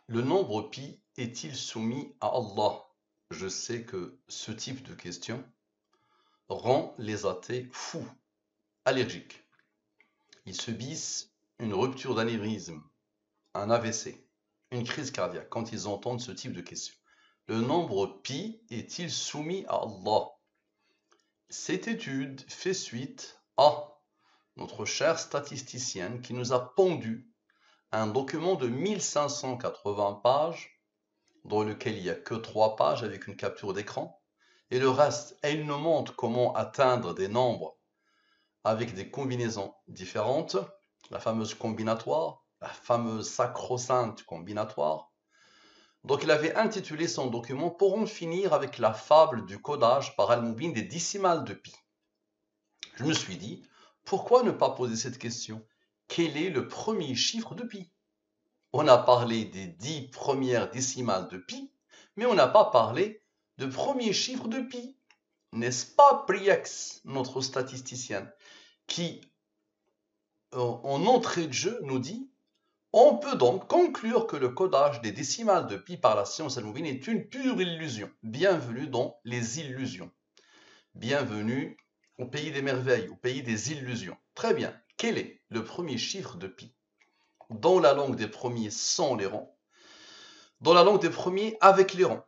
Le nombre pi est-il soumis à Allah? Je sais que ce type de question rend les athées fous, allergiques. Ils subissent une rupture d'anévrisme, un AVC, une crise cardiaque quand ils entendent ce type de question. Le nombre pi est-il soumis à Allah? Cette étude fait suite à notre chère statisticienne qui nous a pondu un document de 1580 pages dans lequel il n'y a que 3 pages avec une capture d'écran. Et le reste, elle nous montre comment atteindre des nombres avec des combinaisons différentes, la fameuse combinatoire, la fameuse sacro-sainte combinatoire. Donc il avait intitulé son document « Pour en finir avec la fable du codage par Al-Moubin des décimales de pi ». Je me suis dit, pourquoi ne pas poser cette question? Quel est le premier chiffre de pi? On a parlé des 10 premières décimales de pi, mais on n'a pas parlé de premier chiffre de pi. N'est-ce pas Priex, notre statisticienne, qui, en entrée de jeu, nous dit « On peut donc conclure que le codage des décimales de pi par la science al-Moubine est une pure illusion. Bienvenue dans les illusions. Bienvenue au pays des merveilles, au pays des illusions. » Très bien. Quel est le premier chiffre de pi? Dans la langue des premiers, sans les rangs. Dans la langue des premiers, avec les rangs.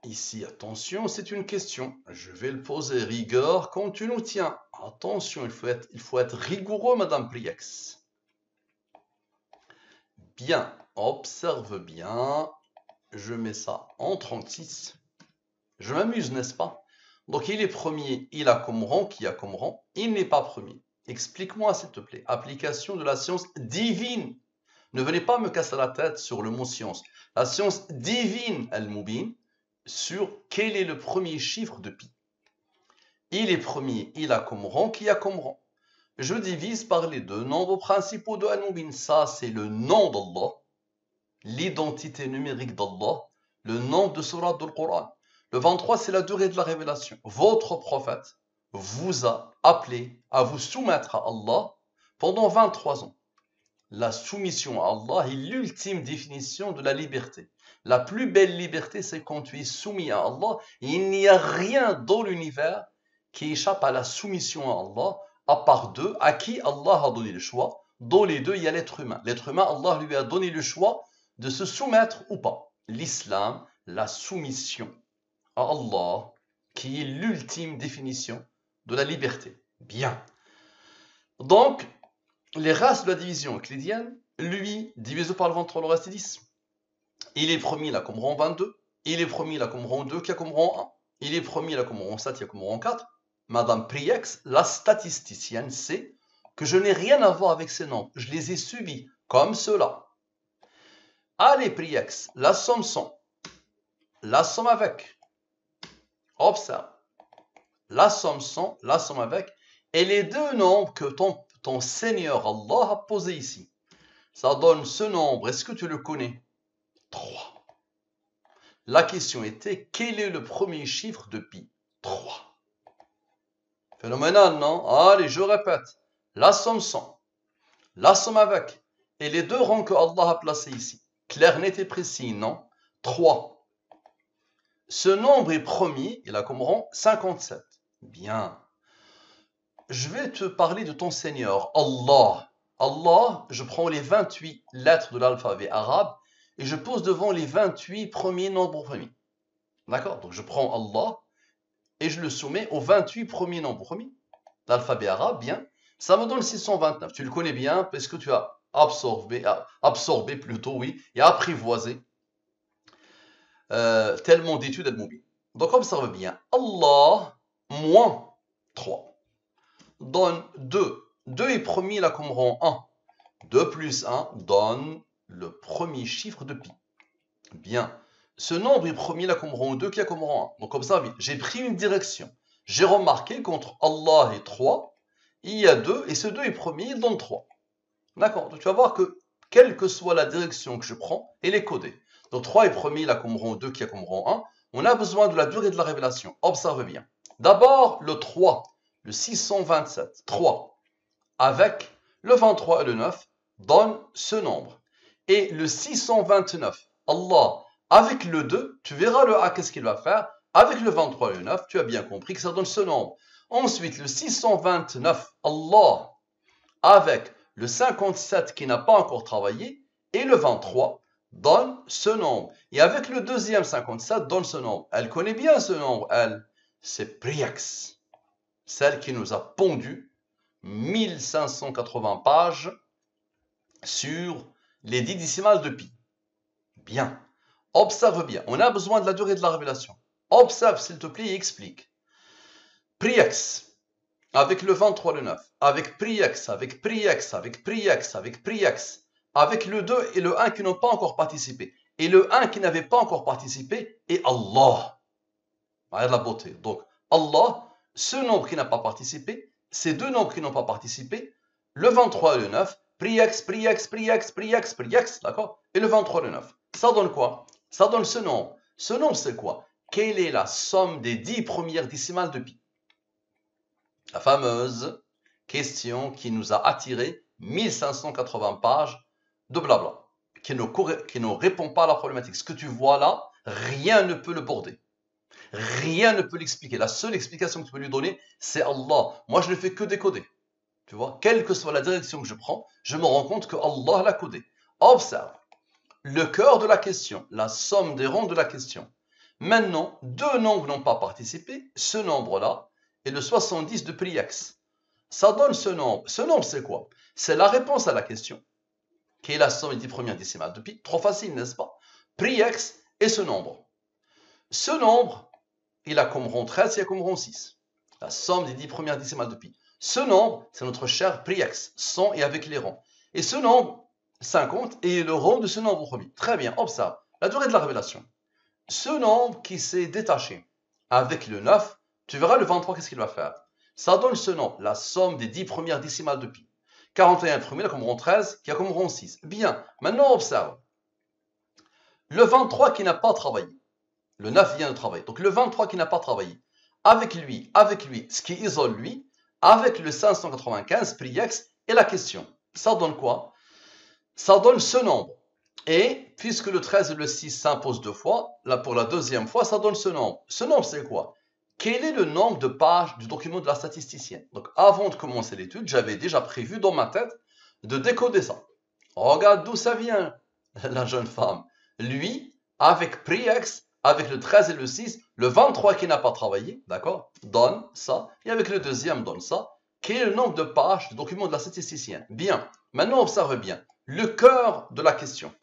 Ici, attention, c'est une question. Je vais le poser rigueur quand tu nous tiens. Attention, il faut être rigoureux, Madame Priex. Bien, observe bien. Je mets ça en 36. Je m'amuse, n'est-ce pas? Donc, il est premier, il a comme rang, qui a comme rang. Il n'est pas premier. Explique-moi, s'il te plaît. Application de la science divine. Ne venez pas me casser la tête sur le mot science. La science divine, Al-Moubin, sur quel est le premier chiffre de pi. Il est premier, il a comme rang, qui a comme rang. Je divise par les deux nombres principaux de Al-Moubin. Ça, c'est le nom d'Allah, l'identité numérique d'Allah, le nombre de surat du Coran. Le 23, c'est la durée de la révélation. Votre prophète vous a appelé à vous soumettre à Allah pendant 23 ans. La soumission à Allah est l'ultime définition de la liberté. La plus belle liberté, c'est quand tu es soumis à Allah. Il n'y a rien dans l'univers qui échappe à la soumission à Allah, à part deux, à qui Allah a donné le choix. Dans les deux, il y a l'être humain. L'être humain, Allah lui a donné le choix de se soumettre ou pas. L'islam, la soumission à Allah, qui est l'ultime définition de la liberté. Bien. Donc, les races de la division euclidienne, lui, divisé par le 23, le reste est 10. Il est premier, il a comme rang 22. Il est premier, il a comme rang 2, qui a comme rang 1. Il est premier, il a comme rang 7, il a comme rang 4. Madame Priex, la statisticienne, sait que je n'ai rien à voir avec ces nombres. Je les ai subis, comme cela. Allez, Priex, la somme sans. La somme avec. Observe. La somme sans, la somme avec. Et les deux nombres que ton Seigneur Allah a posés ici. Ça donne ce nombre. Est-ce que tu le connais? 3. La question était, quel est le premier chiffre de pi? 3. Phénoménal, non? Allez, je répète. La somme sans, la somme avec, et les deux rangs que Allah a placés ici. Clair, net et précis, non? 3. Ce nombre est premier, il a comme rang 57. Bien. Je vais te parler de ton Seigneur, Allah. Allah, je prends les 28 lettres de l'alphabet arabe et je pose devant les 28 premiers nombres premiers. D'accord? Donc je prends Allah et je le soumets aux 28 premiers nombres premiers. L'alphabet arabe, bien. Ça me donne 629. Tu le connais bien parce que tu as absorbé plutôt, oui, et apprivoisé tellement d'études al-Moubin. Donc observe bien. Allah moins 3 donne 2. 2 est premier, il a comme rang 1. 2 plus 1 donne le premier chiffre de pi. Bien. Ce nombre est premier, il a comme rang 2, qui a comme rang 1. Donc observe, j'ai pris une direction. J'ai remarqué qu'entre Allah et 3, il y a 2, et ce 2 est premier, il donne 3. D'accord? Donc tu vas voir que, quelle que soit la direction que je prends, elle est codée. Donc 3 est premier, il a comme rang 2, qui a comme rang 1. On a besoin de la durée de la révélation. Observe bien. D'abord, le 3. Le 627, 3, avec le 23 et le 9, donne ce nombre. Et le 629 Allah. Avec le 2, tu verras le A, qu'est-ce qu'il va faire. Avec le 23 et le 9, tu as bien compris que ça donne ce nombre. Ensuite, le 629, Allah, avec le 57 qui n'a pas encore travaillé, et le 23, donne ce nombre. Et avec le deuxième 57, donne ce nombre. Elle connaît bien ce nombre, elle. C'est Priax, celle qui nous a pondu 1580 pages sur les 10 décimales de pi. Bien. Observe bien. On a besoin de la durée de la révélation. Observe, s'il te plaît, et explique. Priax, avec le 23, le 9, avec Priax, avec Priax, avec Priax, avec Priax, avec le 2 et le 1 qui n'ont pas encore participé. Et le 1 qui n'avait pas encore participé est Allah. Regarde la beauté. Donc, Allah, ce nombre qui n'a pas participé, ces deux nombres qui n'ont pas participé, le 23 et le 9, Priax, Priax, Priax, Priax, Priax, d'accord? Et le 23 et le 9. Ça donne quoi? Ça donne ce nombre. Ce nombre, c'est quoi? Quelle est la somme des 10 premières décimales de pi? La fameuse question qui nous a attiré 1580 pages de blabla, qui ne répond pas à la problématique. Ce que tu vois là, rien ne peut le border. Rien ne peut l'expliquer. La seule explication que tu peux lui donner, c'est Allah. Moi, je ne fais que décoder. Tu vois, quelle que soit la direction que je prends, je me rends compte que Allah l'a codé. Observe. Le cœur de la question, la somme des ronds de la question. Maintenant, deux nombres n'ont pas participé. Ce nombre-là est le 70 de Priax. Ça donne ce nombre. Ce nombre, c'est quoi? C'est la réponse à la question, qui est la somme des 10 premières décimales de pi. Trop facile, n'est-ce pas? Priax est ce nombre. Ce nombre, il a comme rond 13, il a comme rond 6. La somme des 10 premières décimales de pi. Ce nombre, c'est notre cher Priax, 100 et avec les ronds. Et ce nombre, 50, est le rond de ce nombre premier. Très bien, observe. La durée de la révélation. Ce nombre qui s'est détaché avec le 9, tu verras le 23, qu'est-ce qu'il va faire? Ça donne ce nombre, la somme des 10 premières décimales de pi. 41 premier, comme rond 13, qui a comme rond 6. Bien, maintenant observe. Le 23 qui n'a pas travaillé. Le 9 vient de travailler. Donc le 23 qui n'a pas travaillé. Avec lui, ce qui isole lui, avec le 595, Priax, et la question. Ça donne quoi? Ça donne ce nombre. Et puisque le 13 et le 6 s'imposent deux fois, là pour la deuxième fois, ça donne ce nombre. Ce nombre, c'est quoi? Quel est le nombre de pages du document de la statisticienne? Donc avant de commencer l'étude, j'avais déjà prévu dans ma tête de décoder ça. Regarde d'où ça vient, la jeune femme. Lui, avec Priax, avec le 13 et le 6, le 23 qui n'a pas travaillé, d'accord, donne ça, et avec le deuxième donne ça. Quel est le nombre de pages du document de la statisticienne? Bien, maintenant observe bien, le cœur de la question.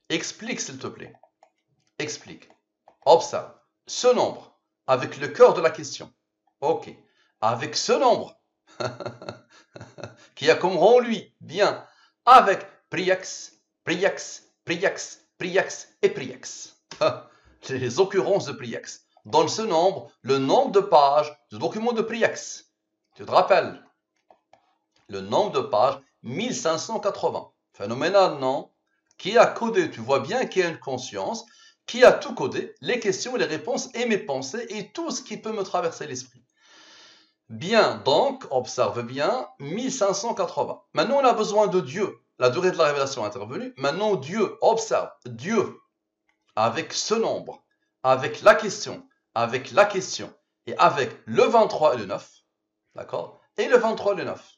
Explique s'il te plaît, explique, observe, ce nombre, avec le cœur de la question, ok, avec ce nombre, qui a comme rond lui, bien, avec Priax, Priax, Priax, Priax et Priax. Les occurrences de Priax. Donne ce nombre, le nombre de pages du document de Priax. Tu te rappelles? Le nombre de pages, 1580. Phénoménal, non? Qui a codé? Tu vois bien qu'il y a une conscience. Qui a tout codé? Les questions, les réponses et mes pensées et tout ce qui peut me traverser l'esprit. Bien, donc, observe bien, 1580. Maintenant, on a besoin de Dieu. La durée de la révélation est intervenue. Maintenant, Dieu, observe, Dieu, avec ce nombre, avec la question, et avec le 23 et le 9, d'accord? Et le 23 et le 9.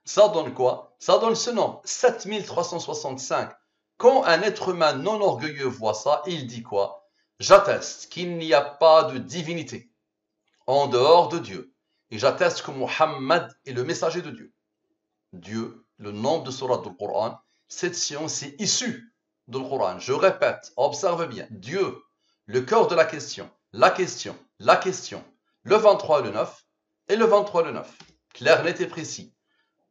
Ça donne quoi? Ça donne ce nombre, 7365. Quand un être humain non orgueilleux voit ça, il dit quoi? J'atteste qu'il n'y a pas de divinité en dehors de Dieu. Et j'atteste que Muhammad est le messager de Dieu. Dieu, le nombre de sourates du Coran, cette science est issue du Coran. Je répète, observe bien. Dieu, le cœur de la question, le 23 et le 9, et le 23 et le 9. Clair, net et précis.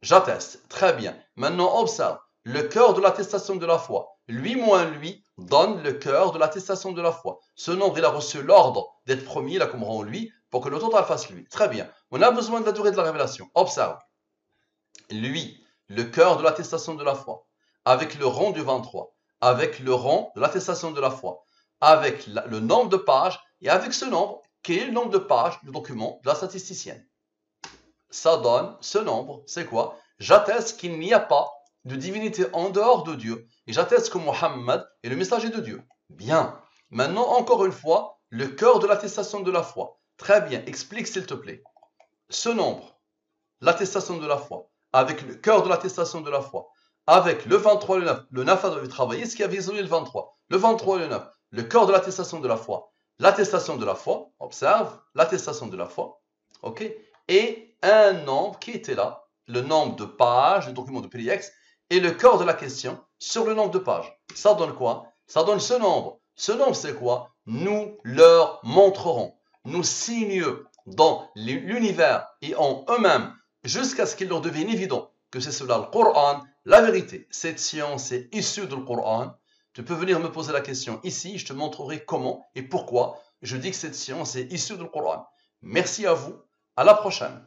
J'atteste. Très bien. Maintenant, observe. Le cœur de l'attestation de la foi. Lui moins lui donne le cœur de l'attestation de la foi. Ce nombre, il a reçu l'ordre d'être premier, là, comme rend lui, pour que le total fasse lui. Très bien. On a besoin de la durée de la révélation. Observe. Lui, le cœur de l'attestation de la foi, avec le rond du 23, avec le rond de l'attestation de la foi, avec le nombre de pages, et avec ce nombre, qui est le nombre de pages du document de la statisticienne. Ça donne ce nombre, c'est quoi? J'atteste qu'il n'y a pas de divinité en dehors de Dieu et j'atteste que Mohammed est le messager de Dieu. Bien. Maintenant, encore une fois, le cœur de l'attestation de la foi. Très bien, explique s'il te plaît. Ce nombre, l'attestation de la foi, avec le cœur de l'attestation de la foi, avec le 23 et le 9 a dû travailler, ce qui a isolé le 23. Le 23 et le 9, le cœur de l'attestation de la foi. L'attestation de la foi, observe, l'attestation de la foi, ok, et un nombre qui était là, le nombre de pages du document de PDX, et le cœur de la question sur le nombre de pages. Ça donne quoi? Ça donne ce nombre. Ce nombre, c'est quoi? Nous leur montrerons. Nous signent dans l'univers et en eux-mêmes, jusqu'à ce qu'il leur devienne évident que c'est cela le Coran, la vérité. Cette science est issue du Coran. Tu peux venir me poser la question ici, je te montrerai comment et pourquoi je dis que cette science est issue du Coran. Merci à vous, à la prochaine.